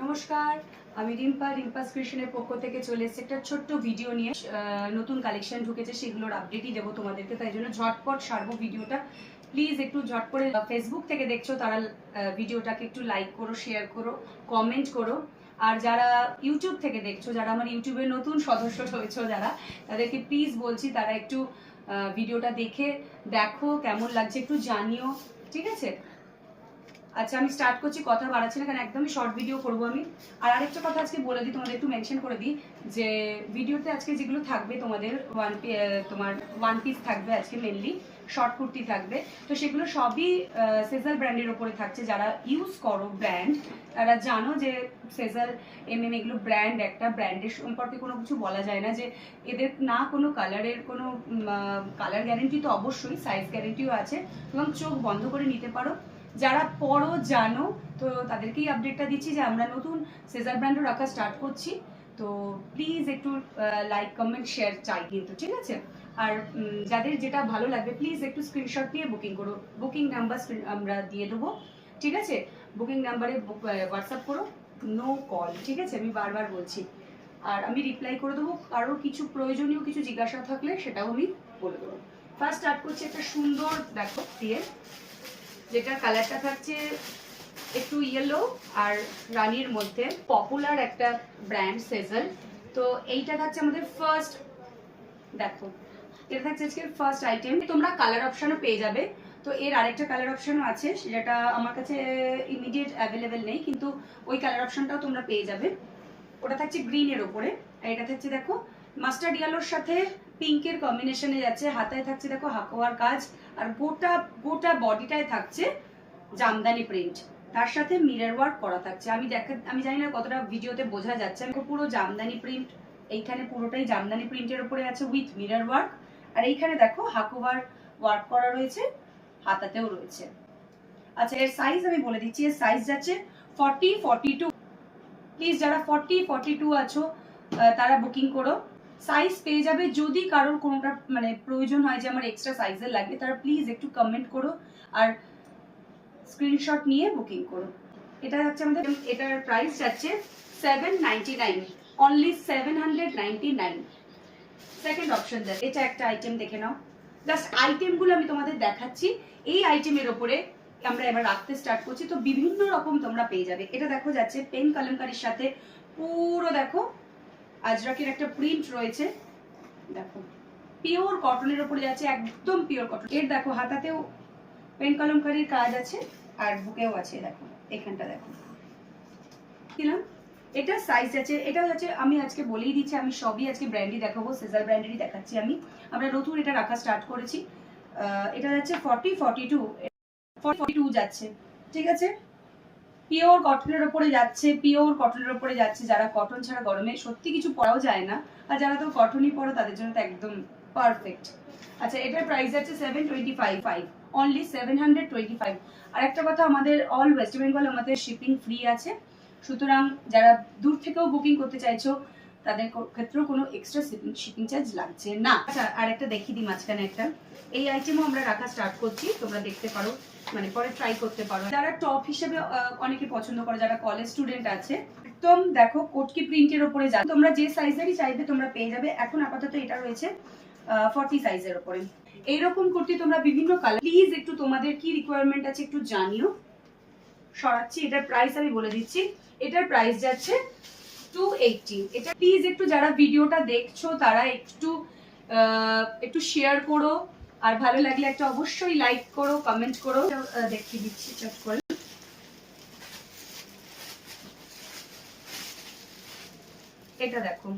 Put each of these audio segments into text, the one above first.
নমস্কার, আমি রিম্পাস ক্রিয়েশনের পক্ষ থেকে চলে এসেছি একটা ছোট্ট ভিডিও নিয়ে। নতুন কালেকশন ঢুকেছে, সেগুলোর আপডেটই দেবো তোমাদেরকে, তাই জন্য ঝটপট সারবো ভিডিওটা। প্লিজ একটু ঝট করে, ফেসবুক থেকে দেখছো তারা ভিডিওটাকে একটু লাইক করো, শেয়ার করো, কমেন্ট করো। আর যারা ইউটিউব থেকে দেখছো, যারা আমার ইউটিউবের নতুন সদস্য হয়েছো যারা, তাদেরকে প্লিজ বলছি তারা একটু ভিডিওটা দেখো কেমন লাগছে একটু জানিও, ঠিক আছে? আচ্ছা, আমি স্টার্ট করছি, কথা বাড়াচ্ছি না, কারণ একদমই শর্ট ভিডিও করবো আমি। আর আরেকটা কথা আজকে বলে দিই, তোমাদের একটু মেনশন করে দিই যে ভিডিওতে আজকে যেগুলো থাকবে তোমাদের তোমার ওয়ান পিস থাকবে আজকে, মেনলি শর্ট কুর্তি থাকবে। তো সেগুলো সবই সেজাল ব্র্যান্ডের ওপরে থাকছে। যারা ইউজ করো ব্র্যান্ড, তারা জানো যে সেজাল এগুলো ব্র্যান্ড, একটা ব্র্যান্ডের সম্পর্কে কোনো কিছু বলা যায় না যে এদের না কোনো কালারের কোনো কালার গ্যারেন্টি তো অবশ্যই, সাইজ গ্যারেন্টিও আছে, এবং চোখ বন্ধ করে নিতে পারো। যারা পড়ো জানো, তো তাদেরকেই আপডেটটা দিচ্ছি যে আমরা নতুন সেজার ব্র্যান্ডও রাখা স্টার্ট করছি। তো প্লিজ একটু লাইক কমেন্ট শেয়ার চাই কিন্তু, ঠিক আছে? আর যাদের যেটা ভালো লাগবে প্লিজ একটু স্ক্রিনশট নিয়ে বুকিং করো। বুকিং নাম্বার আমরা দিয়ে দেবো, ঠিক আছে? বুকিং নাম্বারে হোয়াটসঅ্যাপ করো, নো কল, ঠিক আছে? আমি বারবার বলছি। আর আমি রিপ্লাই করে দেবো, কারোর কিছু প্রয়োজনীয় কিছু জিজ্ঞাসা থাকলে সেটাও আমি বলে দেবো। ফার্স্ট স্টার্ট করছি একটা সুন্দর দেখো দিয়ে, যেটার কালারটা থাকছে একটু ইয়েলো আর রানির মধ্যে, পপুলার একটা ব্র্যান্ড সেজাল। তো এইটা থাকছে আমাদের ফার্স্ট, দেখো এটা থাকছে আজকের ফার্স্ট আইটেম। তোমরা কালার অপশনও পেয়ে যাবে। তো এর আরেকটা কালার অপশনও আছে, যেটা আমার কাছে ইমিডিয়েট অ্যাভেলেবেল নেই, কিন্তু ওই কালার অপশনটাও তোমরা পেয়ে যাবে। ওটা থাকছে গ্রিনের ওপরে, আর এটা থাকছে দেখো মাস্টার্ড ইয়েলোর সাথে পিঙ্কের কম্বিনেশনে যাচ্ছে। হাতায় থাকছে দেখো হাকোয়ার কাজ, আর গোটা গোটা বডিটায় থাকছে জামদানি প্রিন্ট, তার সাথে মিরর ওয়ার্ক করা থাকছে। আমি জানি না কতটা ভিডিওতে বোঝা যাচ্ছে, আমি পুরো জামদানি প্রিন্ট, এইখানে পুরোটাই জামদানি প্রিন্টের উপরে আছে উইথ মিরর ওয়ার্ক। আর এইখানে দেখো হাকোয়ার ওয়ার্ক করা রয়েছে, হাতাতেও রয়েছে। আচ্ছা, এর সাইজ আমি বলে দিচ্ছি, এর সাইজ যাচ্ছে 40-42। প্লিজ যারা 40-42 আছো তারা বুকিং করো, সাইজ পেয়ে যাবে। যদি কারোর কোনোটা মানে প্রয়োজন হয় যে আমার এক্সট্রা সাইজের লাগবে, তারা প্লিজ একটু কমেন্ট করো আর স্ক্রিনশট নিয়ে বুকিং করো। এটা হচ্ছে আমাদের, এটার প্রাইস যাচ্ছে 799, অনলি 799। সেকেন্ড অপশন যাচ্ছে, এটা একটা আইটেম দেখে নাও। জাস্ট আইটেমগুলো আমি তোমাদের দেখাচ্ছি। এই আইটেমের ওপরে আমরা এবার রাখতে স্টার্ট করছি, তো বিভিন্ন রকম তোমরা পেয়ে যাবে। এটা দেখো যাচ্ছে পেন কলমকারীর সাথে, পুরো দেখো আজরাকের একটা প্রিন্ট রয়েছে, দেখো পিওর কটনের উপরে যাচ্ছে, একদম পিওর কটন। এর দেখো হাতাতেও পেন কলমকারীর কাজ আছে, আর বুকেও আছে, দেখো এখানটা দেখো দিলাম। এটা সাইজ আছে, এটা হচ্ছে, আমি আজকে বলেই দিচ্ছি, আমি সবই আজকে ব্র্যান্ডই দেখাবো, সেজার ব্র্যান্ডেরই দেখাচ্ছি আমি। আমরা নতুন এটা রাখা স্টার্ট করেছি। এটা যাচ্ছে 40-42 যাচ্ছে, ঠিক আছে? পিওর কটনের উপরে যাচ্ছে, পিওর কটনের উপরে যাচ্ছে। যারা কটন ছাড়া গরমে সত্যি কিছু পরাও যায় না, আর যারা তো কটনই পরো তাদের জন্য তো একদম পারফেক্ট। আচ্ছা, এটার প্রাইস যাচ্ছে 725, অনলি 725। আর একটা কথা, আমাদের অল ওয়েস্ট বেঙ্গল আমাদের শিপিং ফ্রি আছে, সুতরাং যারা দূর থেকেও বুকিং করতে চাইছো তাদের ক্ষেত্রেও কোনো এক্সট্রা শিপিং চার্জ লাগছে না। আচ্ছা, আর একটা দেখিয়ে দিই মাঝখানে একটা, এই আইটেমও আমরা রাখা স্টার্ট করছি, তোমরা দেখতে পারো, মানে পরে ট্রাই করতে পারো। যারা টপ হিসেবে অনেকে পছন্দ করে, যারা কলেজ স্টুডেন্ট আছে, একদম দেখো কোটকি প্রিন্টের উপরে যা, তোমরা যে সাইজেরই চাইবে তোমরা পেয়ে যাবে। এখন আপাতত এটা রয়েছে 40 সাইজের উপরে। এইরকম কুর্তি তোমরা বিভিন্ন কালার, প্লিজ একটু তোমাদের কি রিকোয়ারমেন্ট আছে একটু জানিও। সরাচ্ছি, এটার প্রাইস আমি বলে দিচ্ছি, এটার প্রাইস যাচ্ছে 280। এটা প্লিজ একটু যারা ভিডিওটা দেখছো তারা একটু শেয়ার করো, আর ভালো লাগলে একটা অবশ্যই লাইক করো, কমেন্ট করো। দেখিয়ে দিচ্ছি চট করে, এটা দেখো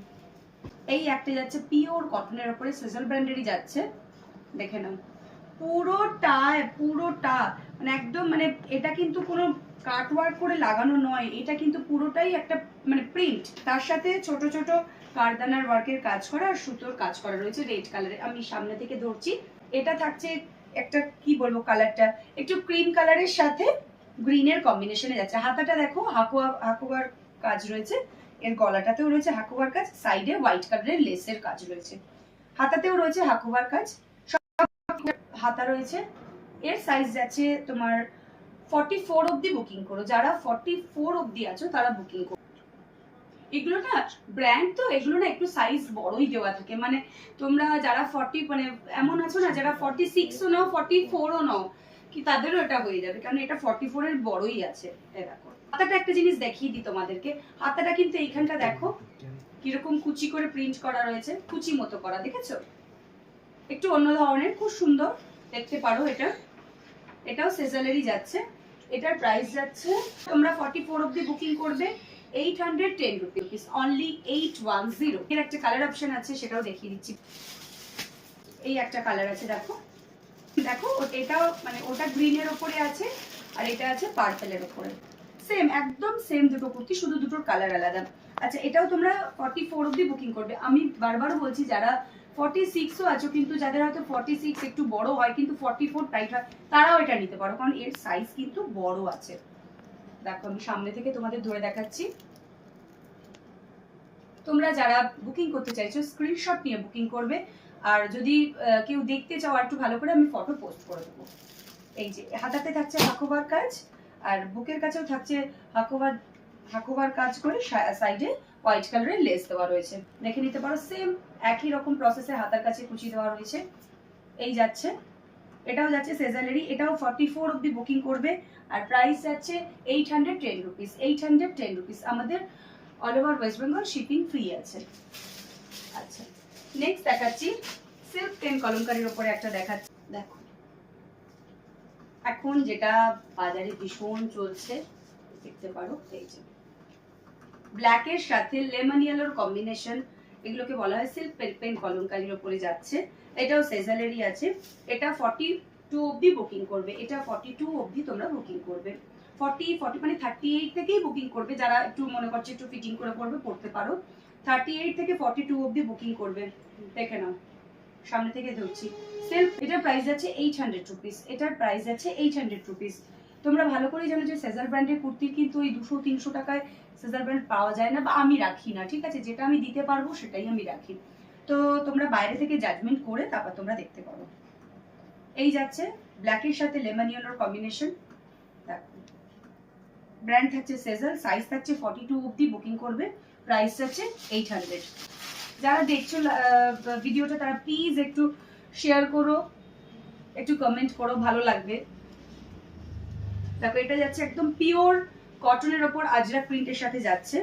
এই একটা যাচ্ছে পিওর কটনের উপরে, সেজাল ব্র্যান্ডেরই যাচ্ছে, দেখে নাও পুরোটা মানে একদম, মানে এটা কিন্তু কোনো কাট ওয়ার্ক করে লাগানো নয়, এটা কিন্তু পুরোটাই একটা মানে প্রিন্ট, তার সাথে ছোট ছোট কারদানার ওয়ার্কের কাজ করা আর সুতোর কাজ করা রয়েছে রেড কালারে। আমি সামনে থেকে ধরছি, এটা থাকছে একটা কি বলবো, কালারটা একটু ক্রিম কালারের সাথে গ্রিনের কম্বিনেশনে যাচ্ছে। হাতাটা দেখো হাকুয়ার কাজ রয়েছে, এর গলাটাতেও রয়েছে হাকুয়ার কাজ, সাইডে হোয়াইট কালারের লেসের কাজ রয়েছে, হাতাতেও রয়েছে হাকুয়ার কাজ, হাতা রয়েছে। এর সাইজ যাচ্ছে তোমার 44 অবধি বুকিং করো, যারা 44 অবধি আছো তারা বুকিং করো। এগুলো না ব্র্যান্ড তো, এগুলো না একটু সাইজ বড়ই দেওয়া থাকে, মানে তোমরা যারা 40 মানে এমন আছো না যারা 46ও নাও 44ও নাও কি তাদেরও এটা হয়ে যাবে, কারণ এটা 44 এর বড়ই আছে। এই দেখো হাতাটা একটা জিনিস দেখিয়ে দিই তোমাদেরকে, হাতাটা কিন্তু এইখানটা দেখো কিরকম কুচি করে প্রিন্ট করা রয়েছে, কুচি মতো করা, দেখেছো? একটু অন্য ধরনের, খুব সুন্দর দেখতে পারো। এটাও সেজালেরই যাচ্ছে। এটার প্রাইস যাচ্ছে, তোমরা 44 অবধি বুকিং করবে 810 রুপিস, অনলি 810। এর একটা কালার অপশন আছে, সেটাও দেখিয়ে দিচ্ছি। এই একটা কালার আছে, দেখো দেখো এটাও মানে ওটা গ্রিনের ওপরে আছে আর এটা আছে পার্পেলের ওপরে, সেম একদম সেম দুটো কুর্তি, শুধু দুটোর কালার আলাদা। আচ্ছা এটাও তোমরা 44 অবধি বুকিং করবে। আমি বারবার বলছি যারা 46ও আছো, কিন্তু যাদের হয়তো 46 একটু বড় হয় কিন্তু 44 টাইট হয়, তারাও এটা নিতে পারো, কারণ এর সাইজ কিন্তু বড় আছে। দেখো আমি সামনে থেকে তোমাদের ধরে দেখাচ্ছি। তোমরা যারা বুকিং করতে চাইছো স্ক্রিনশট নিয়ে বুকিং করবে, আর যদি কেউ দেখতে চাও একটু ভালো করে আমি ফটো পোস্ট করে দেবো। এই যে হাতাতে থাকছে হাকোবার কাজ, আর বুকের কাছেও থাকছে হাকোবার কাজ করে, সাইডে হোয়াইট কালারের লেস দেওয়া রয়েছে, দেখে নিতে পারো। সেম একই রকম প্রসেসে হাতার কাছে কুচি দেওয়া রয়েছে। এই যাচ্ছে, এটাও যাচ্ছে সেজালেরই, এটাও 44 অবধি বুকিং করবে, আর প্রাইস যাচ্ছে 810 রুপিস, 810 রুপিস। আমাদের all over West Bengal shipping free আছে। আচ্ছা নেক্সট দেখাচ্ছি সিল্ক পেন কলমকারীর উপরে একটা দেখাচ্ছি। দেখো এখন যেটা বাজারে ভীষণ চলছে দেখতে পারো, এই যে ব্ল্যাকের সাথে লেমন ইয়েলোর কম্বিনেশন, এগুলোকে বলা হয় সিল্ক পেন কলমকারীর উপরে যাচ্ছে। এটাও সেজালেরই আছে। এটা 42 অবধি বুকিং করবে, এটা 42 অবধি তোমরা বুকিং করবে। 40 মানে 38 থেকেই বুকিং করবে, যারা একটু মনে করছে একটু ফিটিং করে পড়বে পড়তে পারো। 38 থেকে 42 অবধি বুকিং করবে। দেখে নাও সামনে থেকে ধরছি। সেলফ এটার প্রাইস আছে 800 রুপিস, এটার প্রাইস আছে 800 রুপিস। তোমরা ভালো করে জানো যে সেজার ব্র্যান্ডের কুর্তির কিন্তু ওই 200-300 টাকায় সেজার ব্র্যান্ড পাওয়া যায় না, বা আমি রাখি না, ঠিক আছে? যেটা আমি দিতে পারবো সেটাই আমি রাখি। তো তোমরা বাইরে থেকে জাজমেন্ট করে তারপর তোমরা দেখতে পারো। এই যাচ্ছে ব্ল্যাকের সাথে লেমন ইয়েলোর কম্বিনেশন। দেখো ব্র্যান্ড থাকছে সেজার, সাইজ থাকছে 42 অবধি বুকিং করবে, প্রাইস হচ্ছে 800। যারা দেখছো ভিডিওটা তারা প্লিজ একটু শেয়ার করো, একটু কমেন্ট করো, ভালো লাগবে। দেখো এটা যাচ্ছে একদম পিওর কটনের ওপর আজরাক প্রিন্টের সাথে যাচ্ছে,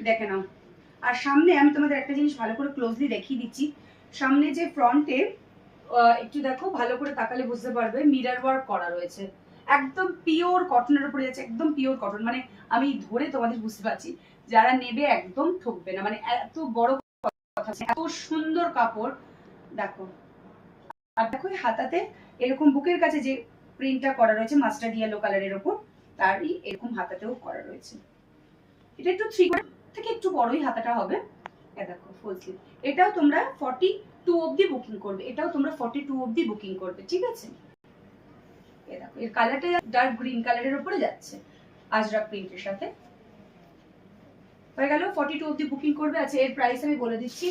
দেখে নাও। আর সামনে আমি তোমাদের একটা জিনিস ভালো করে ক্লোজলি দেখিয়ে দিচ্ছি। সামনে যে ফ্রন্টে একটু দেখো ভালো করে তাকালে বুঝতে পারবে মিরর ওয়ার্ক করা রয়েছে, একদম পিওর কটনের উপরে যাচ্ছে, একদম পিওর কটন। মানে আমি ধরে তোমাদের বুঝতে পারছি যারা নেবে একদম ঠকবে না, মানে এত বড় কথা, এত সুন্দর কাপড়। দেখো আর দেখো হাতাতে এরকম বুকের কাছে যে প্রিন্টটা করা রয়েছে মাস্টার্ড ইয়েলো কালারের উপর, তারই এরকম হাতাতেও করা রয়েছে। এটা একটু 3 থেকে একটু বড়ই হাতাটা হবে। দেখো ফুল স্লিভ। এটাও তোমরা 42 অবধি বুকিং করবে, এটাও তোমরা 42 অবধি বুকিং করবে, ঠিক আছে? এই দেখো এর কালারটা ডার্ক গ্রিন কালারের উপরে যাচ্ছে আজরাক প্রিন্টের সাথে। হয়ে গেল 42 অবধি বুকিং করবে। আচ্ছা এর প্রাইস আমি বলে দিচ্ছি,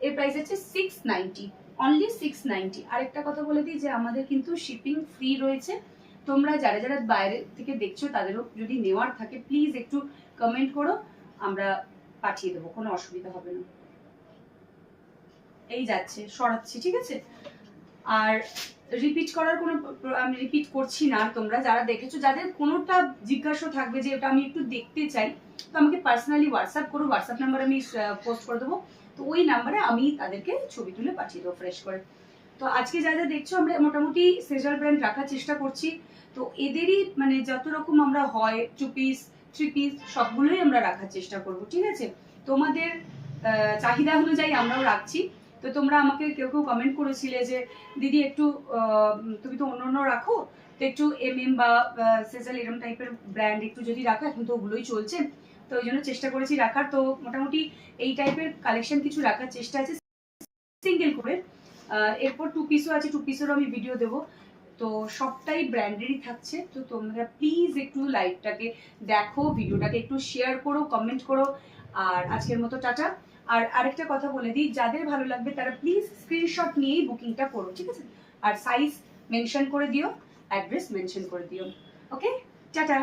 এর প্রাইস আছে 690, অনলি 690। আরেকটা কথা বলে দিই যে আমাদের কিন্তু শিপিং ফ্রি রয়েছে। তোমরা যারা যারা বাইরে থেকে দেখছো তাদেরও যদি নেওয়ার থাকে প্লিজ একটু কমেন্ট করো, আমরা পাঠিয়ে দেবো, কোনো অসুবিধা হবে না। এই যাচ্ছে সরাচ্ছি, ঠিক আছে? আর রিপিট করার কোনো, আমি রিপিট করছি না। তোমরা যারা দেখেছো যাদের কোনোটা জিজ্ঞাসা থাকবে যে এটা আমি একটু দেখতে চাই, তো আমাকে পার্সোনালি হোয়াটসঅ্যাপ করো, হোয়াটসঅ্যাপ নাম্বার আমি পোস্ট করে দেবো, তো ওই নাম্বারে আমি তাদেরকে ছবি তুলে পাঠিয়ে দেবো ফ্রেশ করে। তো আজকে যা যা দেখছো আমরা মোটামুটি সেজার ব্র্যান্ড রাখার চেষ্টা করছি। তো এদেরই মানে যত রকম আমরা হয় 2 পিস 3 পিস সবগুলোই আমরা রাখার চেষ্টা করব, ঠিক আছে? তোমাদের চাহিদা অনুযায়ী আমরাও রাখছি। তো তোমরা আমাকে কেউ কেউ কমেন্ট করেছিলে যে দিদি একটু তুমি তো অন্য রাখো, তো একটু বা সেজাল এরম টাইপের ব্র্যান্ড একটু যদি রাখো, এখন তো ওগুলোই চলছে, তো ওই জন্য চেষ্টা করেছি রাখার। তো মোটামুটি এই টাইপের কালেকশন কিছু রাখার চেষ্টা আছে সিঙ্গেল করে। এরপর 2 পিসও আছে, 2 পিসেরও আমি ভিডিও দেবো। তো সবটাই ব্র্যান্ডেরই থাকছে। তো তোমরা প্লিজ একটু লাইভটাকে দেখো, ভিডিওটাকে একটু শেয়ার করো, কমেন্ট করো। আর আজকের মতো টাটা। আর আরেকটা কথা বলে দিই, যাদের ভালো লাগবে তারা প্লিজ স্ক্রিনশট নিয়েই বুকিংটা করো, ঠিক আছে? আর সাইজ মেনশন করে দিও, অ্যাড্রেস মেনশন করে দিও। ওকে, টাটা।